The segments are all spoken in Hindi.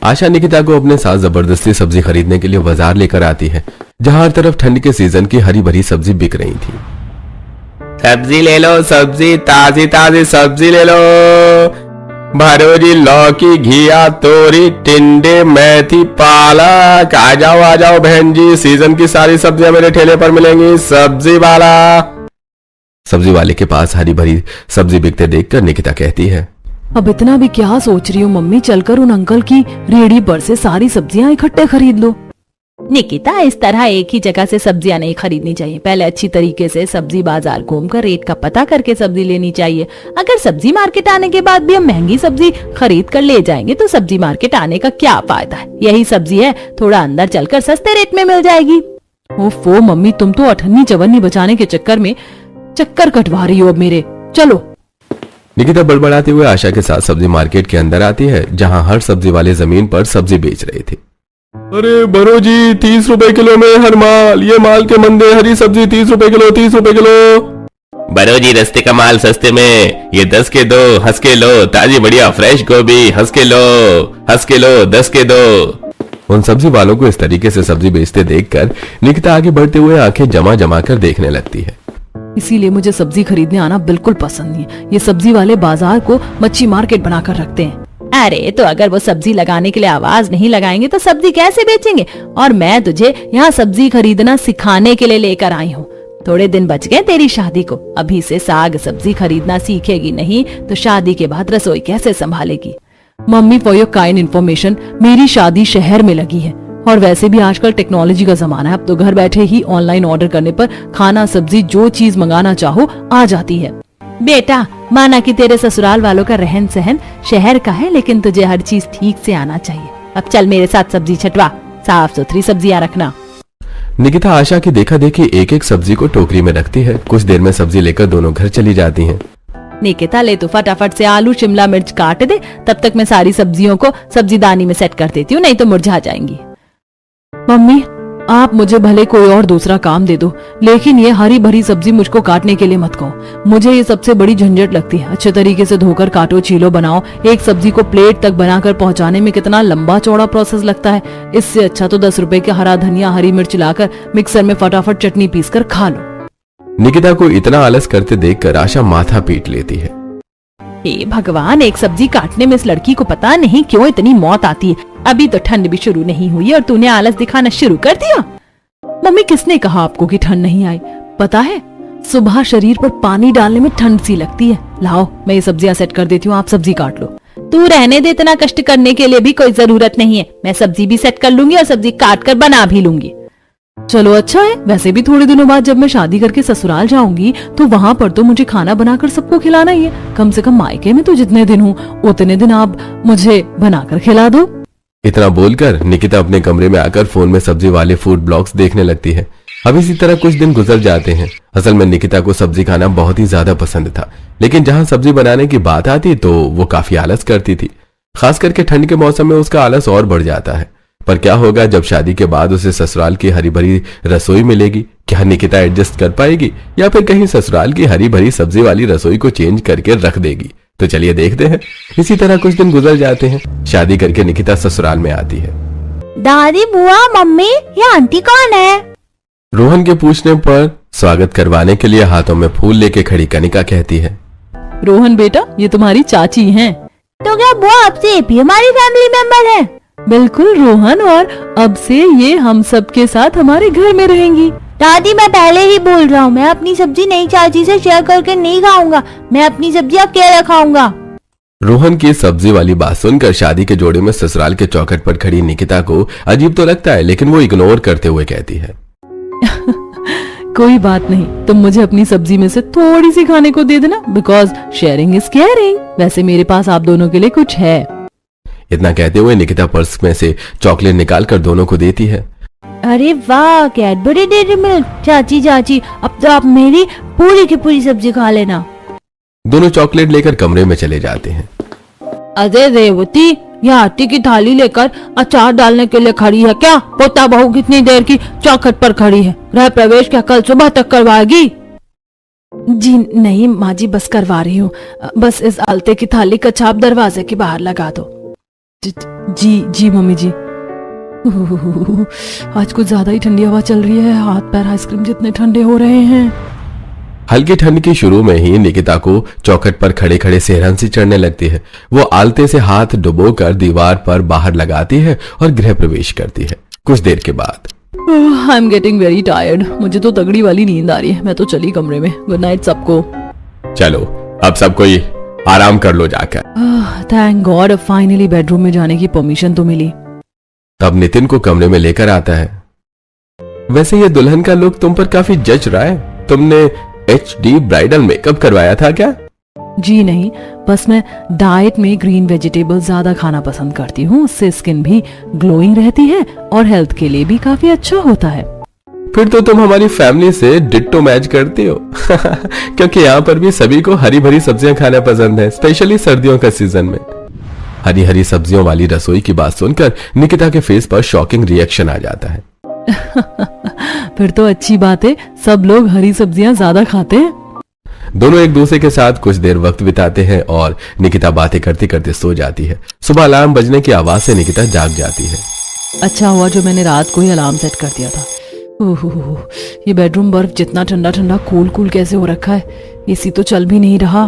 आशा निकिता को अपने साथ जबरदस्ती सब्जी खरीदने के लिए बाजार लेकर आती है, जहां हर तरफ ठंड के सीजन की हरी भरी सब्जी बिक रही थी। सब्जी ले लो, सब्जी ताजी ताजी सब्जी ले लो। भरोजी, लौकी, घिया, तोरी, टिंडे, मेथी, पालक। आ जाओ बहन जी, सीजन की सारी सब्जियां मेरे ठेले पर मिलेंगी। सब्जी वाला। सब्जी वाले के पास हरी भरी सब्जी बिकते देखकर निकिता कहती है, अब इतना भी क्या सोच रही हो मम्मी, चलकर उन अंकल की रेहड़ी पर से सारी सब्जियां इकट्ठे खरीद लो। निकिता, इस तरह एक ही जगह से सब्जियां नहीं खरीदनी चाहिए। पहले अच्छी तरीके से सब्जी बाजार घूमकर रेट का पता करके सब्जी लेनी चाहिए। अगर सब्जी मार्केट आने के बाद भी हम महंगी सब्जी खरीद कर ले जाएंगे तो सब्जी मार्केट आने का क्या फायदा है। यही सब्जी है, थोड़ा अंदर चलकर सस्ते रेट में मिल जाएगी। ओफो मम्मी, तुम तो अठन्नी चवन्नी बचाने के चक्कर में चक्कर कटवा रही हो अब मेरे। चलो। निकिता बड़बड़ाते हुए आशा के साथ सब्जी मार्केट के अंदर आती है, जहां हर सब्जी वाले जमीन पर सब्जी बेच रहे थे। अरे बरो जी, 30 रुपए किलो में हर माल। ये माल के मंदे, हरी सब्जी 30 रुपए किलो, 30 रुपए किलो। बरो जी, रस्ते का माल सस्ते में, ये 10 के दो, हंस के लो। ताजी बढ़िया फ्रेश गोभी, हंस के लो, 10 के दो। उन सब्जी वालों को इस तरीके से सब्जी बेचते देखकर निकिता आगे बढ़ते हुए आंखें जमा जमा कर देखने लगती है। इसीलिए मुझे सब्जी खरीदने आना बिल्कुल पसंद नहीं है। ये सब्जी वाले बाजार को मच्छी मार्केट बनाकर रखते हैं। अरे तो अगर वो सब्जी लगाने के लिए आवाज नहीं लगाएंगे तो सब्जी कैसे बेचेंगे। और मैं तुझे यहाँ सब्जी खरीदना सिखाने के लिए लेकर आई हूँ। थोड़े दिन बच गए तेरी शादी को। अभी से साग सब्जी खरीदना सीखेगी नहीं तो शादी के बाद रसोई कैसे संभालेगी। Mummy, for your kind information, मेरी शादी शहर में लगी है और वैसे भी आजकल टेक्नोलॉजी का जमाना है। अब तो घर बैठे ही ऑनलाइन ऑर्डर करने पर खाना सब्जी जो चीज मंगाना चाहो आ जाती है। बेटा, माना कि तेरे ससुराल वालों का रहन सहन शहर का है, लेकिन तुझे हर चीज ठीक से आना चाहिए। अब चल मेरे साथ सब्जी छटवा, साफ सुथरी सब्जियां रखना। निकिता आशा की देखा देखी एक एक सब्जी को टोकरी में रखती है। कुछ देर में सब्जी लेकर दोनों घर चली जाती हैं। निकिता, ले तो फटाफट से आलू शिमला मिर्च काट दे, तब तक मैं सारी सब्जियों को सब्जीदानी में सेट कर देती हूँ, नहीं तो मुरझा जाएंगी। मम्मी, आप मुझे भले कोई और दूसरा काम दे दो, लेकिन ये हरी भरी सब्जी मुझको काटने के लिए मत कहो। मुझे ये सबसे बड़ी झंझट लगती है। अच्छे तरीके से धोकर काटो, छीलो, बनाओ। एक सब्जी को प्लेट तक बनाकर पहुंचाने में कितना लंबा चौड़ा प्रोसेस लगता है। इससे अच्छा तो 10 रुपए के हरा धनिया हरी मिर्च लाकर मिक्सर में फटाफट चटनी पीस कर खा लो। निकिता को इतना आलस करते देखकर आशा माथा पीट लेती है। हे भगवान, एक सब्जी काटने में इस लड़की को पता नहीं क्यों इतनी मौत आती है। अभी तो ठंड भी शुरू नहीं हुई और तूने आलस दिखाना शुरू कर दिया। मम्मी, किसने कहा आपको कि ठंड नहीं आई? पता है, सुबह शरीर पर पानी डालने में ठंड सी लगती है। लाओ, मैं ये सब्जियां सेट कर देती हूँ, आप सब्जी काट लो। तू रहने दे, इतना कष्ट करने के लिए भी कोई जरूरत नहीं है। मैं सब्जी भी सेट कर लूंगी और सब्जी काट कर बना भी लूंगी। चलो अच्छा है। वैसे भी थोड़े दिनों बाद जब मैं शादी करके ससुराल जाऊंगी तो वहाँ पर तो मुझे खाना बनाकर सबको खिलाना ही है। कम से कम मायके में तो जितने दिन हूँ उतने दिन आप मुझे बनाकर खिला दो। इतना बोलकर निकिता अपने कमरे में आकर फोन में सब्जी वाले फूड ब्लॉग्स देखने लगती है। अब इसी तरह कुछ दिन गुजर जाते हैं। असल में निकिता को सब्जी खाना बहुत ही ज्यादा पसंद था, लेकिन जहाँ सब्जी बनाने की बात आती तो वो काफी आलस करती थी। खास करके ठंड के मौसम में उसका आलस और बढ़ जाता है। पर क्या होगा जब शादी के बाद उसे ससुराल की हरी भरी रसोई मिलेगी? क्या निकिता एडजस्ट कर पाएगी या फिर कहीं ससुराल की हरी भरी सब्जी वाली रसोई को चेंज करके रख देगी? तो चलिए देखते हैं। इसी तरह कुछ दिन गुजर जाते हैं। शादी करके निकिता ससुराल में आती है। दादी, बुआ, मम्मी, ये आंटी कौन है? रोहन के पूछने पर स्वागत करवाने के लिए हाथों में फूल लेके खड़ी कनिका कहती है, रोहन बेटा, ये तुम्हारी चाची हैं। तो क्या बुआ अब से भी हमारी फैमिली मेंबर है? बिल्कुल रोहन, और अब से ये हम सब के साथ हमारे घर में रहेंगी। दादी, मैं पहले ही बोल रहा हूँ, मैं अपनी सब्जी नई चाची से शेयर करके नहीं खाऊंगा। मैं अपनी सब्जी अकेले खाऊंगा। रोहन की सब्जी वाली बात सुनकर शादी के जोड़े में ससुराल के चौखट पर खड़ी निकिता को अजीब तो लगता है, लेकिन वो इग्नोर करते हुए कहती है, कोई बात नहीं, तुम मुझे अपनी सब्जी में से थोड़ी सी खाने को दे देना, बिकॉज शेयरिंग इज केयरिंग। वैसे मेरे पास आप दोनों के लिए कुछ है। इतना कहते हुए निकिता पर्स में से चॉकलेट निकाल कर दोनों को देती है। अरे वाह, कैडबरी डेयरी मिल्क। चाची चाची, अब तो आप मेरी पूरी की पूरी सब्जी खा लेना। दोनों चॉकलेट लेकर कमरे में चले जाते हैं। अरे रेवती, यह आटे की थाली लेकर अचार डालने के लिए खड़ी है क्या? पोता बहू कितनी देर की चौखट पर खड़ी है। गृह प्रवेश क्या कल सुबह तक करवाएगी? जी नहीं माँ जी, बस करवा रही हूँ। बस इस आलते की थाली का छाप दरवाजे के बाहर लगा दो। जी जी मम्मी जी। आज कुछ ज्यादा ही ठंडी हवा चल रही है, हाथ पैर आइसक्रीम जितने ठंडे हो रहे हैं। हल्की ठंड की शुरू में ही निकिता को चौखट पर खड़े खड़े सेहरन सी चढ़ने लगती है। वो आलते से हाथ डुबोकर दीवार पर बाहर लगाती है और गृह प्रवेश करती है। कुछ देर के बाद I am getting very tired, मुझे तो तगड़ी वाली नींद आ रही है। मैं तो चली कमरे में। गुड नाइट सबको। चलो अब सब कोई आराम कर लो जाकर। थैंक गॉड, अब फाइनली बेडरूम में जाने की परमिशन तो मिली। तब नितिन को कमरे में लेकर आता है। वैसे ये दुल्हन का लुक तुम पर काफी जच रहा है। तुमने HD ब्राइडल मेकअप करवाया था क्या? जी नहीं, बस मैं डाइट में ग्रीन वेजिटेबल ज्यादा खाना पसंद करती हूँ। उससे स्किन भी ग्लोइंग रहती है और हेल्थ के लिए भी काफी अच्छा होता है। फिर तो तुम हमारी फैमिली से डिट्टो मैच करती हो। क्योंकि यहाँ पर भी सभी को हरी भरी सब्जियां खाना पसंद है, स्पेशली सर्दियों का सीजन में। हरी हरी सब्जियों वाली रसोई की बात सुनकर निकिता के फेस पर शॉकिंग रिएक्शन आ जाता है। फिर तो अच्छी बात है, सब लोग हरी सब्जियां ज्यादा खाते हैं। दोनों एक दूसरे के साथ कुछ देर वक्त बिताते हैं और निकिता बातें करते करते सो जाती है। सुबह अलार्म बजने की आवाज से निकिता जाग जाती है। अच्छा हुआ जो मैंने रात को ही अलार्म सेट कर दिया था। ओहो, ये बेडरूम बर्फ जितना ठंडा ठंडा कूल कूल कैसे हो रखा है। एसी तो चल भी नहीं रहा।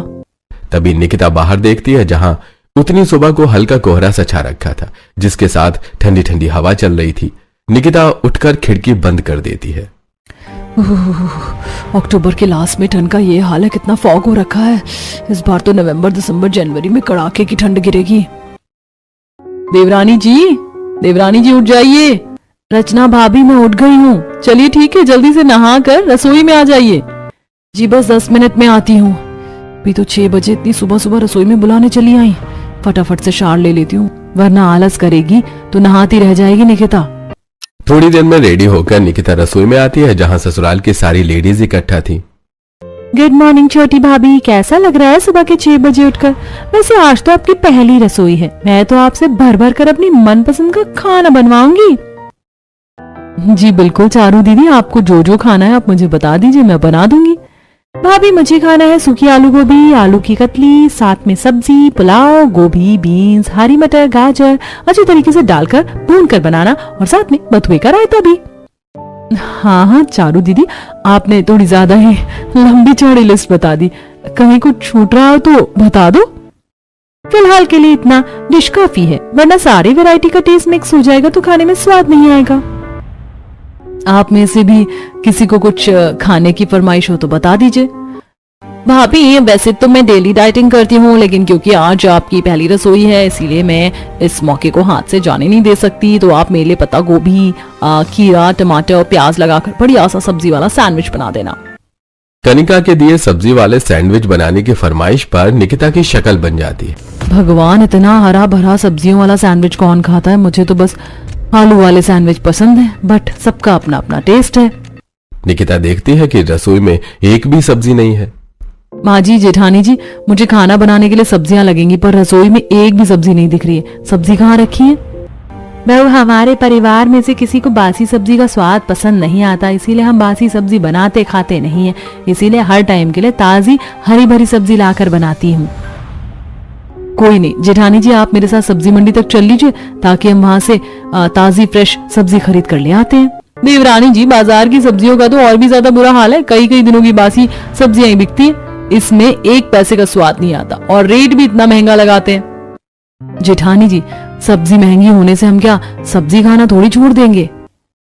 तभी निकिता बाहर देखती है जहां उतनी सुबह को हल्का कोहरा सा छा रखा था, जिसके साथ ठंडी ठंडी हवा चल रही थी। निकिता उठकर खिड़की बंद कर देती है। अक्टूबर के लास्ट में ठंड का ये हाल है, कितना फॉग हो रखा है। इस बार तो नवंबर दिसंबर जनवरी में कड़ाके की ठंड गिरेगी। देवरानी जी उठ जाइए। रचना भाभी मैं उठ गई हूँ। चलिए ठीक है, जल्दी से नहा कर रसोई में आ जाइए। जी बस 10 मिनट में आती हूँ। अभी तो 6 बजे इतनी सुबह सुबह रसोई में बुलाने चली आई। फटाफट से शार ले लेती हूँ, वरना आलस करेगी तो नहाती रह जाएगी निकिता। थोड़ी देर में रेडी होकर निकिता रसोई में आती है जहां ससुराल की सारी लेडीज इकट्ठा थी। गुड मॉर्निंग छोटी भाभी, कैसा लग रहा है सुबह के 6 बजे उठकर? वैसे आज तो आपकी पहली रसोई है, मैं तो आपसे भर भर कर अपनी मनपसंद का खाना बनवाऊंगी। जी बिल्कुल चारू दीदी, आपको जो जो खाना है आप मुझे बता दीजिए, मैं बना दूंगी। भाभी मुझे खाना है सूखी आलू गोभी, आलू की कतली, साथ में सब्जी, पुलाव, गोभी, बीन्स, हरी मटर, गाजर अच्छी तरीके से डालकर भून कर बनाना और साथ में बथुए का रायता भी। हाँ चारू दीदी, आपने थोड़ी ज्यादा ही लंबी चौड़ी लिस्ट बता दी। कहीं कुछ छूट रहा हो तो बता दो। फिलहाल के लिए इतना डिश काफी है, वरना सारी वैरायटी का टेस्ट मिक्स हो जाएगा तो खाने में स्वाद नहीं आएगा। आप में से भी किसी को कुछ खाने की फरमाइश हो तो बता दीजिए। भाभी वैसे तो मैं डेली डाइटिंग करती हूँ, लेकिन क्योंकि आज आपकी पहली रसोई है इसीलिए मैं इस मौके को हाथ से जाने नहीं दे सकती। तो आप मेरे लिए पत्ता गोभी, खीरा, टमाटर और प्याज लगाकर बढ़िया सा सब्जी वाला सैंडविच बना देना। कनिका के दिए सब्जी वाले सैंडविच बनाने की फरमाइश पर निकिता की शक्ल बन जाती है। भगवान, इतना हरा भरा सब्जियों वाला सैंडविच कौन खाता है? मुझे तो बस आलू वाले सैंडविच पसंद है, बट सबका अपना अपना टेस्ट है। निकिता देखती है कि रसोई में एक भी सब्जी नहीं है। माँ जी, जेठानी जी, मुझे खाना बनाने के लिए सब्जियां लगेंगी, पर रसोई में एक भी सब्जी नहीं दिख रही है। सब्जी कहाँ रखी है? बहू, हमारे परिवार में से किसी को बासी सब्जी का स्वाद पसंद नहीं आता, इसीलिए हम बासी सब्जी बनाते खाते नहीं है। इसीलिए हर टाइम के लिए ताजी हरी भरी सब्जी लाकर बनाती हूँ। कोई नहीं जेठानी जी, आप मेरे साथ सब्जी मंडी तक चल लीजिए ताकि हम वहां से ताजी फ्रेश सब्जी खरीद कर ले आते हैं। देवरानी जी, बाजार की सब्जियों का तो और भी ज्यादा बुरा हाल है। कई कई दिनों की बासी सब्जियां ही बिकती है, इसमें 1 पैसे का स्वाद नहीं आता और रेट भी इतना महंगा लगाते हैं। जेठानी जी, सब्जी महंगी होने से हम क्या सब्जी खाना थोड़ी छोड़ देंगे?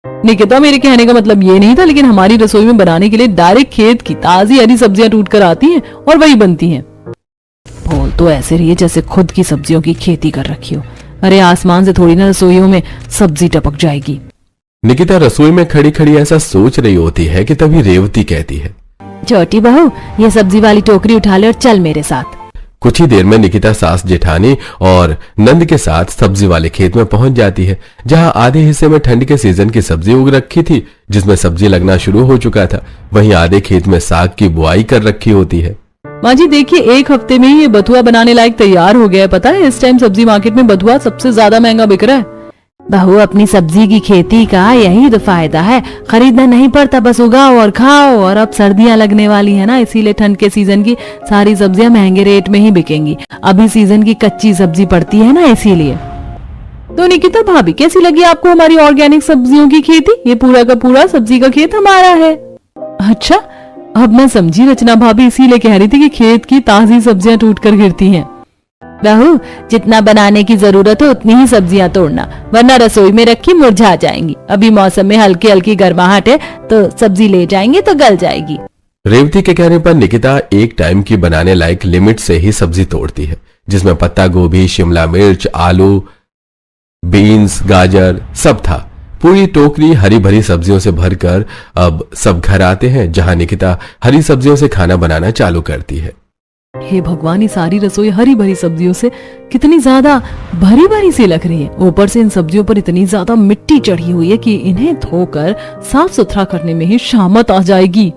निकिता, मेरे कहने का मतलब ये नहीं था, लेकिन हमारी रसोई में बनाने के लिए डायरेक्ट खेत की ताजी हरी सब्जियां टूट कर आती हैं और वही बनती हैं। बोल तो ऐसे रही है जैसे खुद की सब्जियों की खेती कर रखी हो। अरे आसमान से थोड़ी ना रसोइयों में सब्जी टपक जाएगी। निकिता रसोई में खड़ी खड़ी ऐसा सोच रही होती है कि तभी रेवती कहती है, छोटी बहू, ये सब्जी वाली टोकरी उठा ले और चल मेरे साथ। कुछ ही देर में निकिता सास जेठानी और नंद के साथ सब्जी वाले खेत में पहुंच जाती है, जहां आधे हिस्से में ठंड के सीजन की सब्जी उग रखी थी, जिसमें सब्जी लगना शुरू हो चुका था। वहीं आधे खेत में साग की बुआई कर रखी होती है। माँ जी देखिए, 1 हफ्ते में ही ये बथुआ बनाने लायक तैयार हो गया है। पता है, इस टाइम सब्जी मार्केट में बथुआ सबसे ज्यादा महंगा बिक रहा है। बहू, अपनी सब्जी की खेती का यही तो फायदा है, खरीदना नहीं पड़ता, बस उगाओ और खाओ। और अब सर्दियां लगने वाली है ना, इसीलिए ठंड के सीजन की सारी सब्जियां महंगे रेट में ही बिकेंगी। अभी सीजन की कच्ची सब्जी पड़ती है ना, इसीलिए। तो निकिता भाभी, कैसी लगी आपको हमारी ऑर्गेनिक सब्जियों की खेती? ये पूरा का पूरा सब्जी का खेत हमारा है। अच्छा, अब मैं समझी रचना भाभी इसीलिए कह रही थी कि खेत की ताजी सब्जियां टूट कर गिरती हैं। बहू, जितना बनाने की जरूरत हो उतनी ही सब्जियां तोड़ना, वरना रसोई में रखी मुरझा जाएंगी। अभी मौसम में हल्की हल्की गर्माहट है तो सब्जी ले जाएंगे तो गल जाएगी। रेवती के कहने पर निकिता एक टाइम की बनाने लायक लिमिट से ही सब्जी तोड़ती है, जिसमें पत्ता गोभी, शिमला मिर्च, आलू, बीन्स, गाजर सब था। पूरी टोकरी हरी भरी सब्जियों से भरकर अब सब घर आते हैं, जहां निकिता हरी सब्जियों से खाना बनाना चालू करती है। हे भगवान, ये सारी रसोई हरी भरी सब्जियों से कितनी ज्यादा भरी भरी सी लग रही है। ऊपर से इन सब्जियों पर इतनी ज्यादा मिट्टी चढ़ी हुई है कि इन्हें धोकर साफ सुथरा करने में ही शामत आ जाएगी।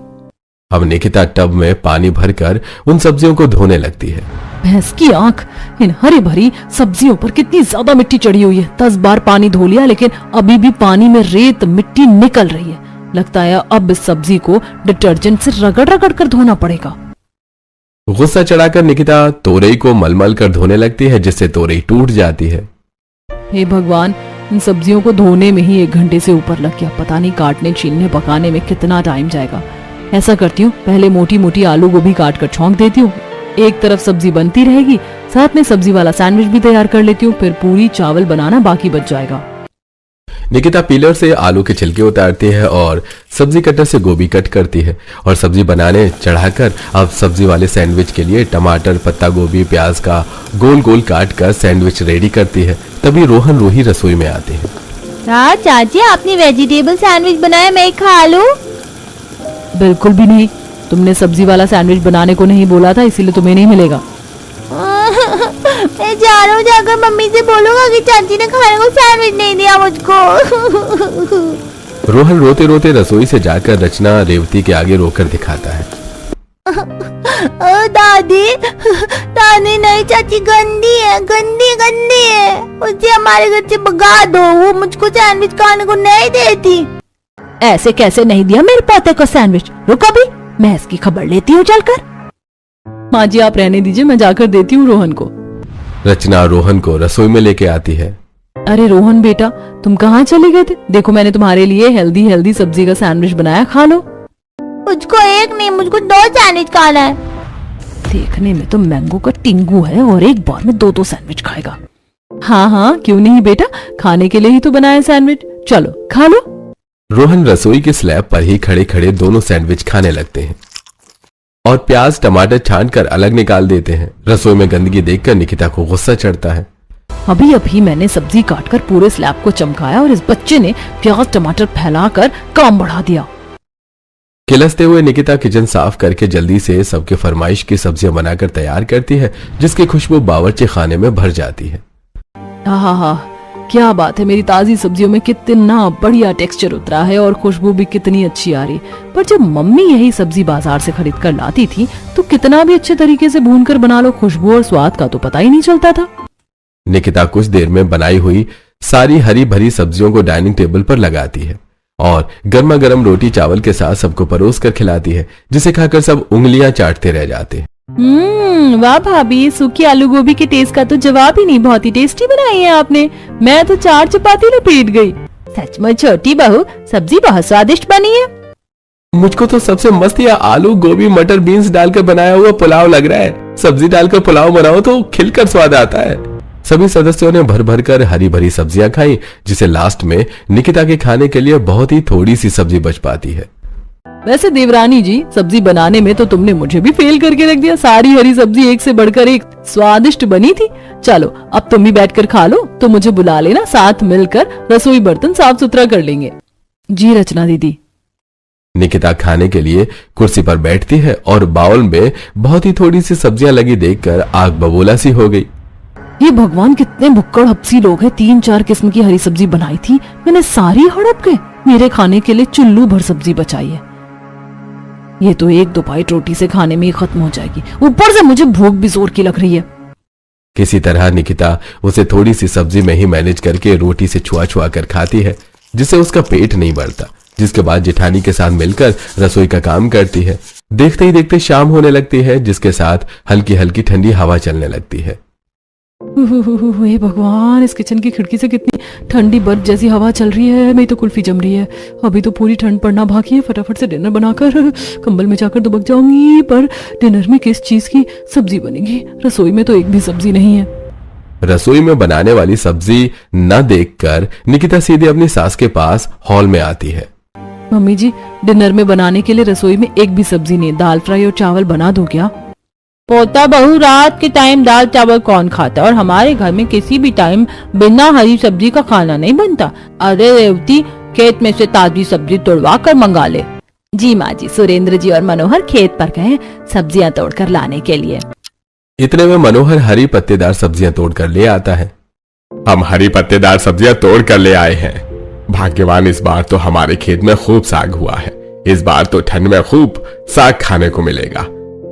अब निकिता टब में पानी भरकर उन सब्जियों को धोने लगती है। भैंस की आंख, इन हरी भरी सब्जियों पर कितनी ज्यादा मिट्टी चढ़ी हुई है। 10 बार पानी धो लिया लेकिन अभी भी पानी में रेत मिट्टी निकल रही है। लगता है अब इस सब्जी को डिटर्जेंट से रगड़ रगड़ कर धोना पड़ेगा। गुस्सा चढ़ाकर निकिता तोरई को मलमल कर धोने लगती है, जिससे तोरई टूट जाती है। हे भगवान, इन सब्जियों को धोने में ही 1 घंटे से ऊपर लग गया। पता नहीं काटने, छीलने, पकाने में कितना टाइम जाएगा। ऐसा करती हूँ, पहले मोटी मोटी आलू गोभी काट कर छौंक देती हूँ। एक तरफ सब्जी बनती रहेगी, साथ में सब्जी वाला सैंडविच भी तैयार कर लेती हूँ। फिर पूरी चावल बनाना बाकी बच जाएगा। निकिता पीलर से आलू के छिलके उतारती है और सब्जी कटर से गोभी कट करती है और सब्जी बनाने चढ़ाकर अब सब्जी वाले सैंडविच के लिए टमाटर, पत्ता गोभी, प्याज का गोल गोल काट कर सैंडविच रेडी करती है। तभी रोहन रूही रसोई में आते हैं। चाची, आपने वेजिटेबल सैंडविच बनाया, मैं खा लूं? बिल्कुल भी नहीं, तुमने सब्जी वाला सैंडविच बनाने को नहीं बोला था, इसीलिए तुम्हें नहीं मिलेगा। मैं जा रहा हूँ, जाकर मम्मी से बोलूंगा कि चाची ने खाने को सैंडविच नहीं दिया मुझको। रोहन रोते रोते रसोई से जाकर रचना रेवती के आगे रोकर दिखाता है। दादी, दादी नहीं, चाची गंदी है, गंदी गंदी है। उसे हमारे घर से भगा दो, वो मुझको सैंडविच खाने को नहीं देती। ऐसे कैसे नहीं दिया मेरे पोते को सैंडविच? रुको अभी, मैं इसकी खबर लेती हूँ चलकर। माँ जी, आप रहने दीजिए, मैं जाकर देती हूँ रोहन को। रचना रोहन को रसोई में लेके आती है। अरे रोहन बेटा, तुम कहाँ चले गए थे? देखो, मैंने तुम्हारे लिए हेल्दी हेल्दी सब्जी का सैंडविच बनाया, खा लो। मुझको एक नहीं, मुझको 2 सैंडविच खाना है। देखने में तो मैंगो का टिंगू है और एक बार में 2 सैंडविच खाएगा। हाँ हाँ, क्यों नहीं बेटा, खाने के लिए ही तो बनाया सैंडविच, चलो खा लो। रोहन रसोई के स्लैब पर ही खड़े खड़े दोनों सैंडविच खाने लगते हैं और प्याज टमाटर छांट कर अलग निकाल देते हैं। रसोई में गंदगी देखकर निकिता को गुस्सा चढ़ता है। अभी अभी मैंने सब्जी काटकर पूरे स्लैब को चमकाया और इस बच्चे ने प्याज टमाटर फैलाकर काम बढ़ा दिया। खिलसते हुए निकिता किचन साफ करके जल्दी से सबके फरमाइश की सब्जियां बनाकर तैयार करती है, जिसकी खुशबू बावर्ची खाने में भर जाती है। हाँ, क्या बात है, मेरी ताजी सब्जियों में कितना बढ़िया टेक्सचर उतरा है और खुशबू भी कितनी अच्छी आ रही। पर जब मम्मी यही सब्जी बाजार से खरीद कर लाती थी तो कितना भी अच्छे तरीके से भूनकर बना लो, खुशबू और स्वाद का तो पता ही नहीं चलता था। निकिता कुछ देर में बनाई हुई सारी हरी भरी सब्जियों को डाइनिंग टेबल पर लगाती है और गर्मा गर्म रोटी चावल के साथ सबको परोस कर खिलाती है, जिसे खाकर सब उंगलियां चाटते रह जाते हैं। वाह भाभी, सूखी आलू गोभी के टेस्ट का तो जवाब ही नहीं, बहुत ही टेस्टी बनाई है आपने। मैं तो 4 चपाती लपेट गई। सचमुच छोटी बहू, सब्जी बहुत स्वादिष्ट बनी है। मुझको तो सबसे मस्त यह आलू गोभी मटर बीन्स डालकर बनाया हुआ पुलाव लग रहा है। सब्जी डालकर पुलाव बनाओ तो खिलकर स्वाद आता है। सभी सदस्यों ने भर भर कर हरी भरी सब्जियां खाई, जिसे लास्ट में निकिता के खाने के लिए बहुत ही थोड़ी सी सब्जी बच पाती है। वैसे देवरानी जी, सब्जी बनाने में तो तुमने मुझे भी फेल करके रख दिया। सारी हरी सब्जी एक से बढ़कर एक स्वादिष्ट बनी थी। चलो अब तुम भी बैठकर खा लो, तो मुझे बुला लेना, साथ मिलकर रसोई बर्तन साफ सुथरा कर लेंगे। जी रचना दीदी। निकिता खाने के लिए कुर्सी पर बैठती है और बाउल में बहुत ही थोड़ी सी सब्जियां लगी देखकर आग बबूला सी हो गई। ये भगवान, कितने भुक्कड़ हपसी लोग हैं। 3-4 किस्म की हरी सब्जी बनाई थी, मैंने सारी हड़प के मेरे खाने के लिए चुल्लू भर सब्जी बचाई है। ये तो 1-2 बाइट रोटी से खाने में ही खत्म हो जाएगी, ऊपर से मुझे भूख भी जोर की लग रही है। किसी तरह निकिता उसे थोड़ी सी सब्जी में ही मैनेज करके रोटी से छुआ छुआ कर खाती है, जिससे उसका पेट नहीं बढ़ता। जिसके बाद जेठानी के साथ मिलकर रसोई का काम करती है। देखते ही देखते शाम होने लगती है, जिसके साथ हल्की हल्की ठंडी हवा चलने लगती है। हे भगवान, इस किचन की खिड़की से कितनी ठंडी बर्फ जैसी हवा चल रही है। मेरी तो कुल्फी जम रही है। अभी तो पूरी ठंड पड़ना बाकी है। फटाफट से डिनर बनाकर कंबल में जाकर दुबक जाऊंगी। पर डिनर में किस चीज की सब्जी बनेगी? रसोई में तो एक भी सब्जी नहीं है। रसोई में बनाने वाली सब्जी न देखकर निकिता सीधे अपनी सास के पास हॉल में आती है। मम्मी जी, डिनर में बनाने के लिए रसोई में एक भी सब्जी नहीं। दाल फ्राई और चावल बना दूं क्या? पोता बहू, रात के टाइम दाल चावल कौन खाता है? और हमारे घर में किसी भी टाइम बिना हरी सब्जी का खाना नहीं बनता। अरे रेवती, खेत में से ताजी सब्जी तोड़वा कर मंगा ले। जी माँ जी, सुरेंद्र जी और मनोहर खेत पर गए सब्जियां तोड़कर लाने के लिए। इतने में मनोहर हरी पत्तेदार सब्जियां तोड़कर ले आता है। हम हरी पत्तेदार सब्जियां तोड़ कर ले आए हैं। भाग्यवान, इस बार तो हमारे खेत में खूब साग हुआ है। इस बार तो ठंड में खूब साग खाने को मिलेगा।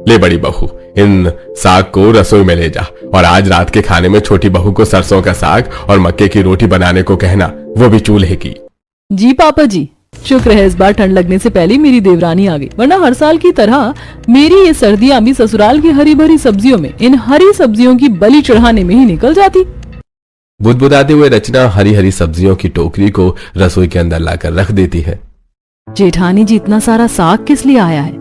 ले बड़ी बहू, इन साग को रसोई में ले जा और आज रात के खाने में छोटी बहू को सरसों का साग और मक्के की रोटी बनाने को कहना, वो भी चूल्हे की। जी पापा जी, शुक्र है इस बार ठंड लगने से पहले मेरी देवरानी आ गई, वरना हर साल की तरह मेरी ये सर्दियां भी ससुराल की हरी भरी सब्जियों में, इन हरी सब्जियों की बलि चढ़ाने में ही निकल जाती। बुदबुदाते हुए रचना हरी हरी सब्जियों की टोकरी को रसोई के अंदर लाकर रख देती है। जेठानी जी, इतना सारा साग किस लिए आया है?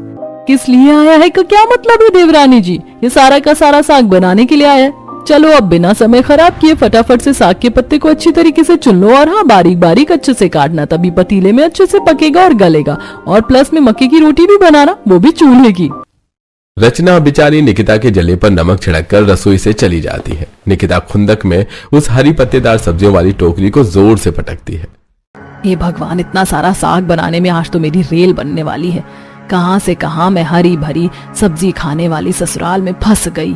किस लिए आया है का क्या मतलब है देवरानी जी? ये सारा का सारा साग बनाने के लिए आया है। चलो अब बिना समय खराब किए फटाफट से साग के पत्ते को अच्छी तरीके से चुन लो और हाँ, बारीक बारीक अच्छे से काटना, तभी पतीले में अच्छे से पकेगा और गलेगा। और प्लस में मक्के की रोटी भी बनाना, वो भी चूल्हे की। रचना बेचारी निकिता के जले पर नमक छिड़ककर रसोई से चली जाती है। निकिता खुंदक में उस हरी पत्तेदार सब्जियों वाली टोकरी को जोर से पटकती है। हे भगवान, इतना सारा साग बनाने में आज तो मेरी रेल बनने वाली है। कहां से कहां मैं हरी भरी सब्जी खाने वाली ससुराल में फंस गई।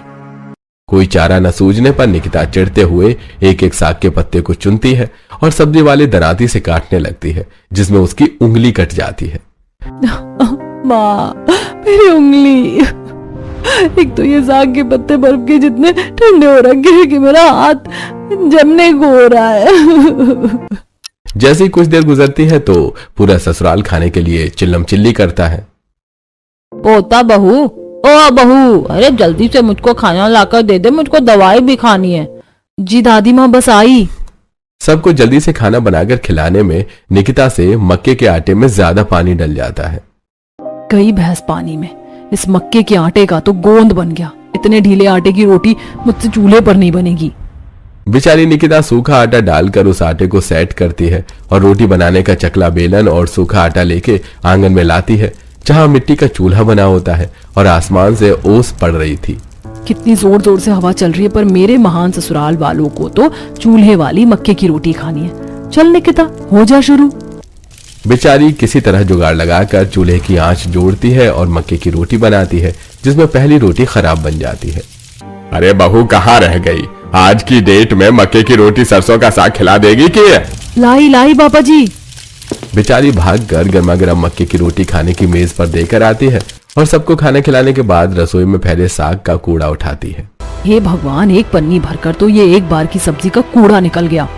कोई चारा न सूझने पर निकिता चिढ़ते हुए एक एक साग के पत्ते को चुनती है और सब्जी वाले दराती से काटने लगती है, जिसमें उसकी उंगली कट जाती है। माँ, मेरी उंगली। एक तो ये साग के पत्ते बर्फ के जितने ठंडे हो रखे हैं कि मेरा हाथ जमने को हो रहा है। जैसे ही कुछ देर गुजरती है तो पूरा ससुराल खाने के लिए चिल्लम चिल्ली करता है। पोता बहू, ओ बहू, अरे जल्दी से मुझको खाना लाकर दे दे, मुझको दवाई भी खानी है। जी दादी माँ, बस आई। सबको जल्दी से खाना बनाकर खिलाने में निकिता से मक्के के आटे में ज्यादा पानी डल जाता है। गई भैंस पानी में। इस मक्के के आटे का तो गोंद बन गया। इतने ढीले आटे की रोटी मुझसे चूल्हे पर नहीं बनेगी। बेचारी निकिता सूखा आटा डालकर उस आटे को सेट करती है और रोटी बनाने का चकला बेलन और सूखा आटा लेके आंगन में लाती है, जहां मिट्टी का चूल्हा बना होता है और आसमान से ओस पड़ रही थी। कितनी जोर जोर से हवा चल रही है, पर मेरे महान ससुराल वालों को तो चूल्हे वाली मक्के की रोटी खानी है। चल निकिता, हो जा शुरू। बेचारी किसी तरह जुगाड़ लगाकर चूल्हे की आंच जोड़ती है और मक्के की रोटी बनाती है, जिसमें पहली रोटी खराब बन जाती है। अरे बहू, कहाँ रह गई? आज की डेट में मक्के की रोटी सरसों का साग खिला देगी कि? लाई लाई पापा जी। बेचारी भागकर गर्मा गर्म मक्के की रोटी खाने की मेज पर देकर आती है और सबको खाना खिलाने के बाद रसोई में फैले साग का कूड़ा उठाती है। हे भगवान, एक पन्नी भरकर तो ये एक बार की सब्जी का कूड़ा निकल गया।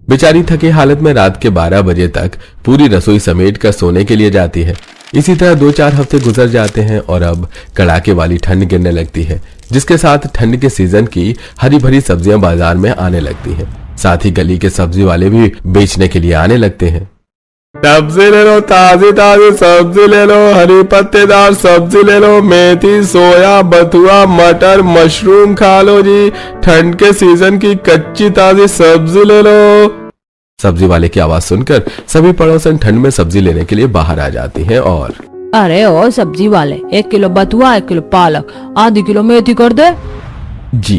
बेचारी थकी हालत में रात के 12 बजे तक पूरी रसोई समेट कर सोने के लिए जाती है। इसी तरह 2-4 हफ्ते गुजर जाते हैं और अब कड़ाके वाली ठंड गिरने लगती है, जिसके साथ ठंड के सीजन की हरी भरी सब्जियां बाजार में आने लगती हैं। साथ ही गली के सब्जी वाले भी बेचने के लिए आने लगते हैं। सब्जी ले लो, ताजी ताजी सब्जी ले लो, हरी पत्तेदार सब्जी ले लो, मेथी, सोया, बथुआ, मटर, मशरूम खा लो जी। ठंड के सीजन की कच्ची ताजी सब्जी ले लो। सब्जी वाले की आवाज सुनकर सभी पड़ोसन ठंड में सब्जी लेने के लिए बाहर आ जाती हैं और अरे ओ सब्जी वाले, 1 किलो बथुआ, 1 किलो पालक, आधी किलो मेथी कर दे। जी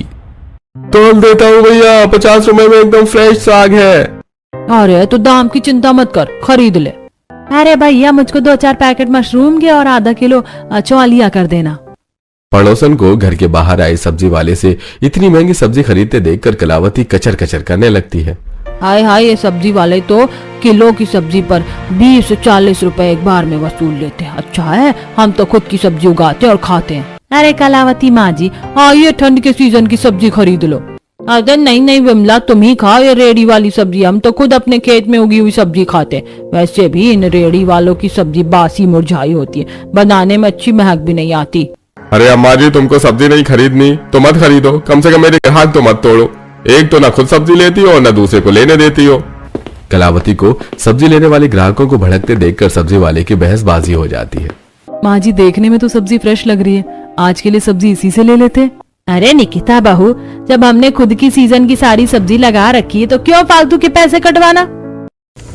तोल देता हूँ भैया, 50 रुपए में एकदम फ्रेश साग है। अरे तो दाम की चिंता मत कर, खरीद ले। अरे भैया, मुझको 2-4 पैकेट मशरूम के और आधा किलो चौलिया कर देना। पड़ोसन को घर के बाहर आए सब्जी वाले से इतनी महंगी सब्जी खरीदते देखकर कलावती कचर कचर करने लगती है। हाय हाय, ये सब्जी वाले तो किलो की सब्जी पर 20 से 40 रुपए एक बार में वसूल लेते हैं। अच्छा है, हम तो खुद की सब्जी उगाते और खाते हैं। अरे कलावती माँ जी, आइए ठंड के सीजन की सब्जी खरीद लो। अरे नहीं नहीं विमला, तुम ही खाओ ये रेडी वाली सब्जी, हम तो खुद अपने खेत में उगी हुई सब्जी खाते। वैसे भी इन रेडी वालों की सब्जी बासी मुरझाई होती है, बनाने में अच्छी महक भी नहीं आती। अरे अम्मा जी, तुमको सब्जी नहीं खरीदनी तो मत खरीदो, कम से कम मेरे ग्राहक तो मत तोड़ो। एक तो ना खुद सब्जी लेती हो और ना दूसरे को लेने देती हो। कलावती को सब्जी लेने वाले ग्राहकों को भड़कते देखकर सब्जी वाले की बहसबाजी हो जाती है। माँ जी देखने में तो सब्जी फ्रेश लग रही है, आज के लिए सब्जी इसी से ले लेते। अरे निकिता बहू, जब हमने खुद की सीजन की सारी सब्जी लगा रखी है तो क्यों फालतू के पैसे कटवाना।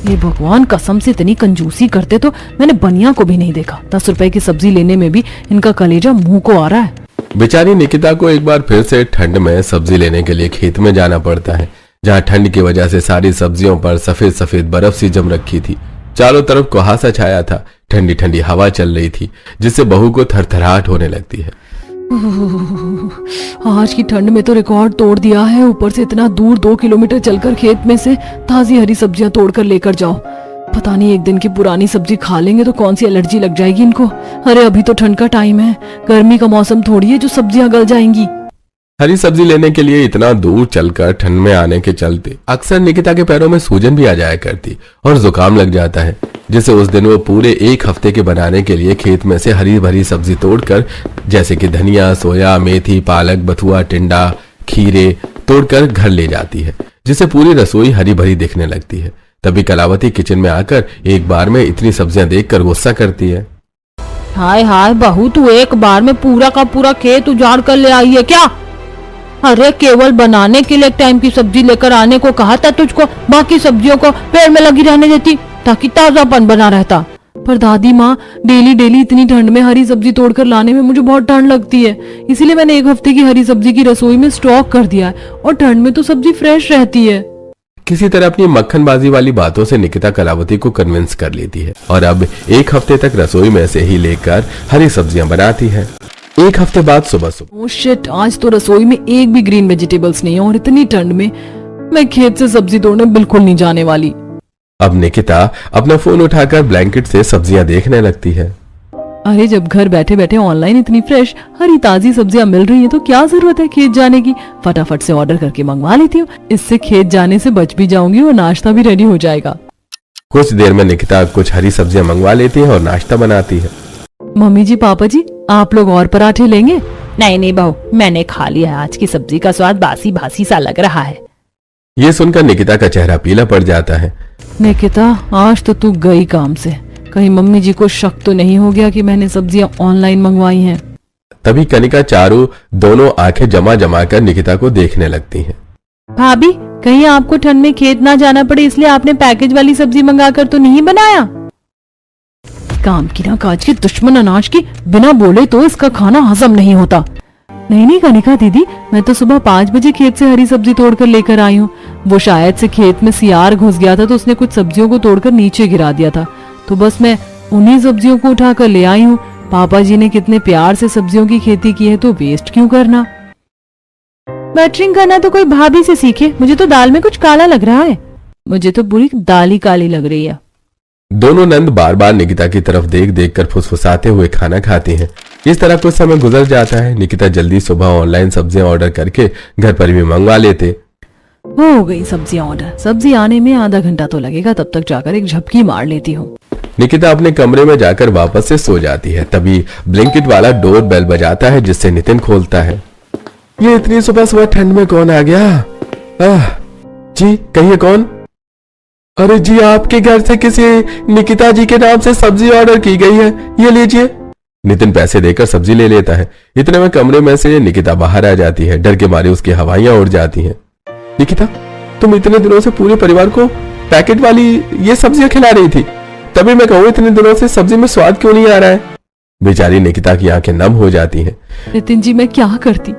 ये भगवान, कसम से इतनी कंजूसी करते तो मैंने बनिया को भी नहीं देखा। 10 रुपए की सब्जी लेने में भी इनका कलेजा मुंह को आ रहा है। बेचारी निकिता को एक बार फिर से ठंड में सब्जी लेने के लिए खेत में जाना पड़ता है, जहाँ ठंड की वजह से सारी सब्जियों पर सफेद सफेद बर्फ सी जम रखी थी। चारों तरफ कुहासा छाया था, ठंडी ठंडी हवा चल रही थी, जिससे बहू को थरथराहट होने लगती है। आज की ठंड में तो रिकॉर्ड तोड़ दिया है। ऊपर से इतना दूर 2 किलोमीटर चलकर खेत में से ताजी हरी सब्जियां तोड़कर लेकर जाओ। पता नहीं एक दिन की पुरानी सब्जी खा लेंगे तो कौन सी एलर्जी लग जाएगी इनको। अरे अभी तो ठंड का टाइम है, गर्मी का मौसम थोड़ी है जो सब्जियां गल जाएंगी। हरी सब्जी लेने के लिए इतना दूर चलकर ठंड में आने के चलते अक्सर निकिता के पैरों में सूजन भी आ जाया करती और जुकाम लग जाता है, जिससे उस दिन वो पूरे एक हफ्ते के बनाने के लिए खेत में से हरी भरी सब्जी तोड़कर, जैसे कि धनिया, सोया, मेथी, पालक, बथुआ, टिंडा, खीरे तोड़कर घर ले जाती है, जिससे पूरी रसोई हरी भरी दिखने लगती है। तभी कलावती किचन में आकर एक बार में इतनी सब्जियां देखकर गुस्सा करती है। हाय हाय बहू, तू एक बार में पूरा का पूरा खेत उजाड़ कर ले आई है क्या। अरे केवल बनाने के लिए एक टाइम की सब्जी लेकर आने को कहा था तुझको, बाकी सब्जियों को पेड़ में लगी रहने देती ताकि ताजापन बना रहता। पर दादी माँ, डेली डेली इतनी ठंड में हरी सब्जी तोड़कर लाने में मुझे बहुत ठंड लगती है, इसीलिए मैंने एक हफ्ते की हरी सब्जी की रसोई में स्टॉक कर दिया है और ठंड में तो सब्जी फ्रेश रहती है। किसी तरह अपनी मक्खनबाजी वाली बातों से निकिता कलावती को कन्विंस कर लेती है और अब एक हफ्ते तक रसोई में से ही लेकर हरी सब्जियां बनाती है। एक हफ्ते बाद सुबह सुबह, ओह शिट, आज तो रसोई में एक भी ग्रीन वेजिटेबल्स नहीं है और इतनी ठंड में मैं खेत से सब्जी तोड़ने बिल्कुल नहीं जाने वाली। अब निकिता अपना फोन उठाकर ब्लैंकेट से सब्जियां देखने लगती है। अरे जब घर बैठे बैठे ऑनलाइन इतनी फ्रेश हरी ताजी सब्जियां मिल रही है तो क्या जरूरत है खेत जाने की। फटाफट से ऑर्डर करके मंगवा लेती हूँ, इससे खेत जाने से बच भी जाऊंगी और नाश्ता भी रेडी हो जाएगा। कुछ देर में निकिता कुछ हरी सब्जियां मंगवा लेती है और नाश्ता बनाती है। मम्मी जी, पापा जी, आप लोग और पराठे लेंगे? नहीं नहीं बहू, मैंने खा लिया। आज की सब्जी का स्वाद बासी बासी सा लग रहा है। ये सुनकर निकिता का चेहरा पीला पड़ जाता है। निकिता, आज तो तू गई काम से। कहीं मम्मी जी को शक तो नहीं हो गया कि मैंने सब्जियां ऑनलाइन मंगवाई हैं? तभी कनिका चारू दोनों आंखें जमा जमा कर निकिता को देखने लगती हैं। भाभी, कहीं आपको ठंड में खेत ना जाना पड़े इसलिए आपने पैकेज वाली सब्जी मंगाकर तो नहीं बनाया? काम की ना काज की दुश्मन अनाज की, बिना बोले तो इसका खाना हजम नहीं होता। नहीं कनिका दीदी, मैं तो सुबह 5 बजे खेत से हरी सब्जी तोड़कर लेकर आई हूँ। वो शायद से खेत में सियार घुस गया था तो उसने कुछ सब्जियों को तोड़कर नीचे गिरा दिया था, तो बस मैं उन्हीं सब्जियों को उठाकर ले आई हूँ। पापा जी ने कितने प्यार से सब्जियों की खेती की है, तो वेस्ट क्यों करना। बटरिंग करना तो कोई भाभी से सीखे, मुझे तो दाल में कुछ काला लग रहा है। मुझे तो पूरी दाल ही काली लग रही है। दोनों नंद बार बार निकिता की तरफ देख देख कर फुसफुसाते हुए खाना खाती हैं। इस तरह कुछ समय गुजर जाता है। निकिता जल्दी सुबह ऑनलाइन सब्जियां ऑर्डर करके घर पर भी मंगवा लेते। हो गई सब्जियां ऑर्डर। सब्जी आने में आधा घंटा तो लगेगा, तब तक जाकर एक झपकी मार लेती हूँ। निकिता अपने कमरे में जाकर वापस से सो जाती है। तभी ब्लिंकिट वाला डोर बेल बजाता है, जिससे नितिन खोलता है। ये इतनी सुबह सुबह ठंड में कौन आ गया? जी कहिए कौन? अरे जी, आपके घर से किसी निकिता जी के नाम से सब्जी ऑर्डर की गई है, ये लीजिए। नितिन पैसे देकर सब्जी ले लेता है। इतने में कमरे में से निकिता बाहर आ जाती है। डर के मारे उसकी हवाइयां उड़ जाती हैं। निकिता, तुम इतने दिनों से पूरे परिवार को पैकेट वाली ये सब्जियां खिला रही थी, तभी मैं कहूँ इतने दिनों से सब्जी में स्वाद क्यों नहीं आ रहा है? बेचारी निकिता की आंखें नम हो जाती हैं। नितिन जी, मैं क्या करती।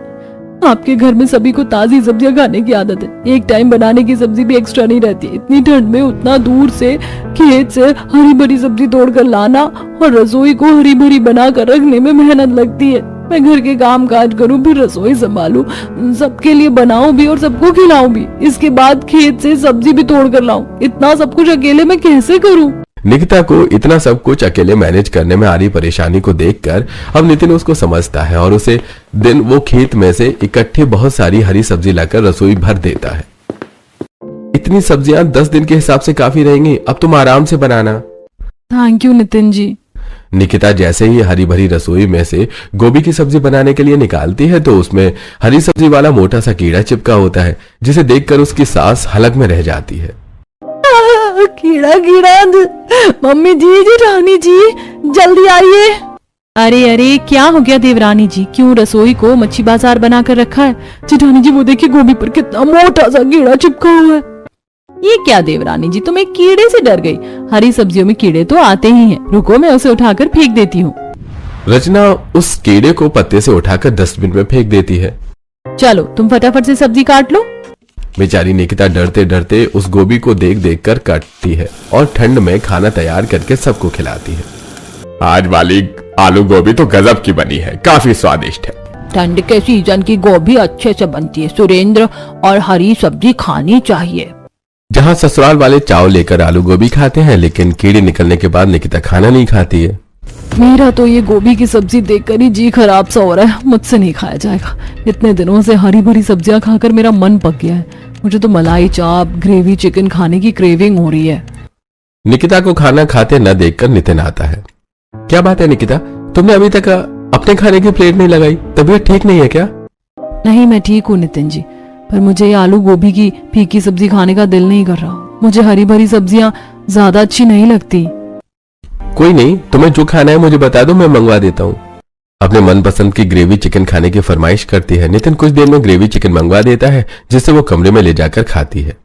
आपके घर में सभी को ताजी सब्जियां खाने की आदत है, एक टाइम बनाने की सब्जी भी एक्स्ट्रा नहीं रहती। इतनी ठंड में उतना दूर से खेत से हरी भरी सब्जी तोड़कर लाना और रसोई को हरी भरी बना कर रखने में मेहनत लगती है। मैं घर के काम काज करूं, फिर रसोई संभालूं, सबके लिए बनाऊं भी और सबको खिलाऊं भी, इसके बाद खेत से सब्जी भी तोड़ कर लाऊं। इतना सब कुछ अकेले मैं कैसे करूं? निकिता को इतना सब कुछ अकेले मैनेज करने में आ रही परेशानी को देखकर अब नितिन उसको समझता है और उसे दिन वो खेत में से इकट्ठी बहुत सारी हरी सब्जी लाकर रसोई भर देता है। इतनी सब्जियां 10 दिन के हिसाब से काफी रहेंगी, अब तुम आराम से बनाना। Thank you Nitin ji. निकिता जैसे ही हरी भरी रसोई में से गोभी की सब्जी बनाने के लिए निकालती है तो उसमें हरी सब्जी वाला मोटा सा कीड़ा चिपका होता है, जिसे देखकर उसकी सांस हलक में रह जाती है। कीड़ा कीड़ा, मम्मी जी, जेठानी जी, जल्दी आइए। अरे अरे, क्या हो गया देवरानी जी? क्यों रसोई को मच्छी बाजार बनाकर रखा है? जेठानी जी वो देखिए, गोभी पर कितना मोटा सा कीड़ा चिपका हुआ है। ये क्या देवरानी जी, तुम एक कीड़े से डर गई? हरी सब्जियों में कीड़े तो आते ही हैं। रुको, मैं उसे उठाकर फेंक देती हूँ। रचना उस कीड़े को पत्ते से उठाकर डस्टबिन में फेंक देती है। चलो तुम फटाफट से सब्जी काट लो। बेचारी निकिता डरते डरते उस गोभी को देख देख कर काटती है और ठंड में खाना तैयार करके सबको खिलाती है। आज वाली आलू गोभी तो गजब की बनी है, काफी स्वादिष्ट है। ठंड के सीजन की गोभी अच्छे से बनती है सुरेंद्र, और हरी सब्जी खानी चाहिए। जहाँ ससुराल वाले चाव लेकर आलू गोभी खाते हैं, लेकिन कीड़े निकलने के बाद निकिता खाना नहीं खाती है। मेरा तो ये गोभी की सब्जी देखकर ही जी खराब सा हो रहा है। मुझसे नहीं खाया जाएगा। इतने दिनों से हरी भरी सब्जियां खाकर मेरा मन पक गया है। मुझे तो मलाई चाप, ग्रेवी चिकन खाने की क्रेविंग हो रही है। निकिता को खाना खाते न देखकर नितिन आता है। क्या बात है निकिता, तुमने अभी तक अपने खाने की प्लेट नहीं लगाई? तबीयत ठीक नहीं है क्या? नहीं, मैं ठीक हूँ नितिन जी, पर मुझे ये आलू गोभी की फीकी सब्जी खाने का दिल नहीं कर रहा। मुझे हरी भरी सब्जियां ज्यादा अच्छी नहीं लगती। कोई नहीं, तुम्हें जो खाना है मुझे बता दो, मैं मंगवा देता हूँ। अपने मनपसंद की ग्रेवी चिकन खाने की फरमाइश करती है। नितिन कुछ देर में ग्रेवी चिकन मंगवा देता है, जिससे वो कमरे में ले जाकर खाती है।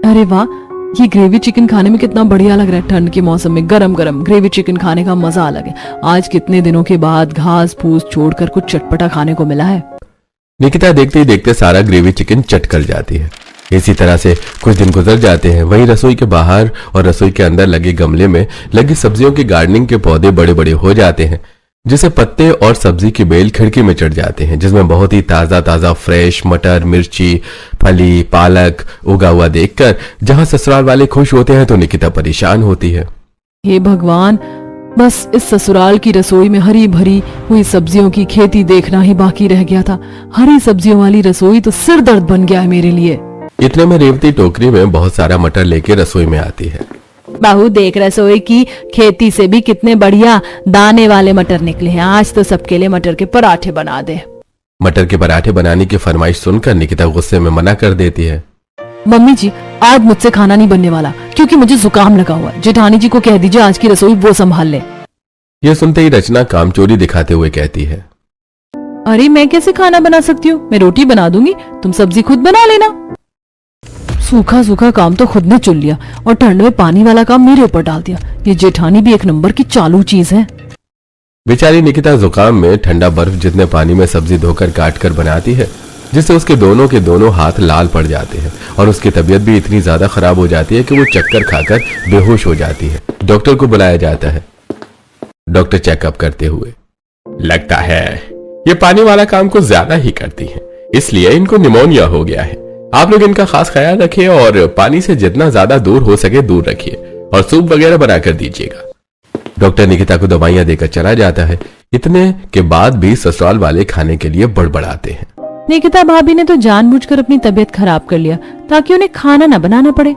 अरे वाह, ये ग्रेवी चिकन खाने में कितना बढ़िया लग रहा है। ठंड के मौसम में गरम गरम ग्रेवी चिकन खाने का मजा अलग है। आज कितने दिनों के बाद घास फूस छोड़कर कुछ चटपटा खाने को मिला है। निकिता देखते ही देखते सारा ग्रेवी चिकन चट कर जाती है। इसी तरह से कुछ दिन गुजर जाते हैं। वहीं रसोई के बाहर और रसोई के अंदर लगे गमले में लगी सब्जियों के गार्डनिंग के पौधे बड़े बड़े हो जाते हैं, जिसे पत्ते और सब्जी की बेल खिड़की में चढ़ जाते हैं, जिसमें बहुत ही ताजा ताजा फ्रेश मटर, मिर्ची, फली, पालक उगा हुआ देखकर जहां ससुराल वाले खुश होते हैं तो निकिता परेशान होती है। हे भगवान, बस इस ससुराल की रसोई में हरी भरी हुई सब्जियों की खेती देखना ही बाकी रह गया था। हरी सब्जियों वाली रसोई तो सिर दर्द बन गया है मेरे लिए। इतने में रेवती टोकरी में बहुत सारा मटर लेके रसोई में आती है। बहू देख, रसोई की खेती से भी कितने बढ़िया दाने वाले मटर निकले हैं। आज तो सबके लिए मटर के पराठे बना दे। मटर के पराठे बनाने की फरमाइश सुनकर निकिता गुस्से में मना कर देती है। मम्मी जी, आज मुझसे खाना नहीं बनने वाला, क्योंकि मुझे जुकाम लगा हुआ है। जेठानी जी को कह दीजिए आज की रसोई वो संभाल ले। यह सुनते ही रचना कामचोरी दिखाते हुए कहती है, अरे मैं कैसे खाना बना सकती हूँ? मैं रोटी बना दूंगी, तुम सब्जी खुद बना लेना। सूखा सूखा काम तो खुद ने चुन लिया और ठंड में पानी वाला काम मेरे ऊपर डाल दिया। ये जेठानी भी एक नंबर की चालू चीज है। बेचारी निकिता जुकाम में ठंडा बर्फ जितने पानी में सब्जी धोकर काट कर बनाती है, जिससे उसके दोनों के दोनों हाथ लाल पड़ जाते हैं और उसकी तबीयत भी इतनी ज्यादा खराब हो जाती है कि वो चक्कर खाकर बेहोश हो जाती है। डॉक्टर को बुलाया जाता है। डॉक्टर चेकअप करते हुए, लगता है ये पानी वाला काम को ज्यादा ही करती हैं, इसलिए इनको निमोनिया हो गया है। आप लोग इनका खास ख्याल रखिए और पानी से जितना ज्यादा दूर हो सके दूर रखिए और सूप वगैरह बनाकर दीजिएगा। डॉक्टर निकिता को दवाइयां देकर चला जाता है। इतने के बाद भी ससुराल वाले खाने के लिए बड़बड़ाते हैं। निकिता भाभी ने तो जानबूझकर अपनी तबीयत खराब कर लिया ताकि उन्हें खाना न बनाना पड़े।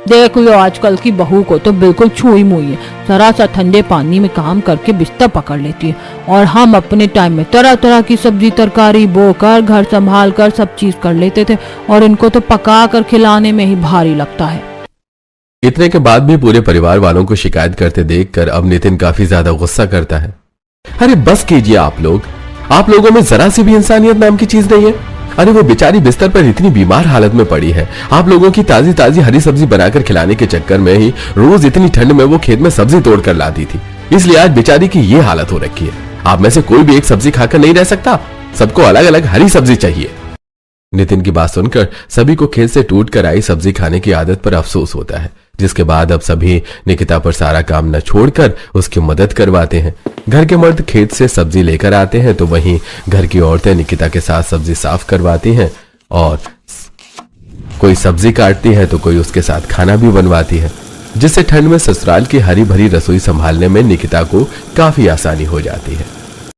देख लो, आजकल की बहू को तो बिल्कुल छुई मुई है। जरा सा ठंडे पानी में काम करके बिस्तर पकड़ लेती है, और हम अपने टाइम में तरह तरह की सब्जी तरकारी बोकर घर संभाल कर सब चीज कर लेते थे, और इनको तो पका कर खिलाने में ही भारी लगता है। इतने के बाद भी पूरे परिवार वालों को शिकायत करते देखकर अब नितिन काफी ज्यादा गुस्सा करता है। अरे बस कीजिए आप लोगों में जरा सी भी इंसानियत नाम की चीज नहीं है। अरे वो बेचारी बिस्तर पर इतनी बीमार हालत में पड़ी है। आप लोगों की ताजी ताजी हरी सब्जी बनाकर खिलाने के चक्कर में ही रोज इतनी ठंड में वो खेत में सब्जी तोड़ कर लाती थी, इसलिए आज बेचारी की ये हालत हो रखी है। आप में से कोई भी एक सब्जी खाकर नहीं रह सकता, सबको अलग अलग हरी सब्जी चाहिए। नितिन की बात सुनकर सभी को खेत से टूट कर आई सब्जी खाने की आदत पर अफसोस होता है, जिसके बाद अब सभी निकिता पर सारा काम न छोड़कर उसकी मदद करवाते हैं। घर के मर्द खेत से सब्जी लेकर आते हैं तो वहीं घर की औरतें निकिता के साथ सब्जी साफ करवाती हैं, और कोई सब्जी काटती है तो कोई उसके साथ खाना भी बनवाती है, जिससे ठंड में ससुराल की हरी भरी रसोई संभालने में निकिता को काफी आसानी हो जाती है।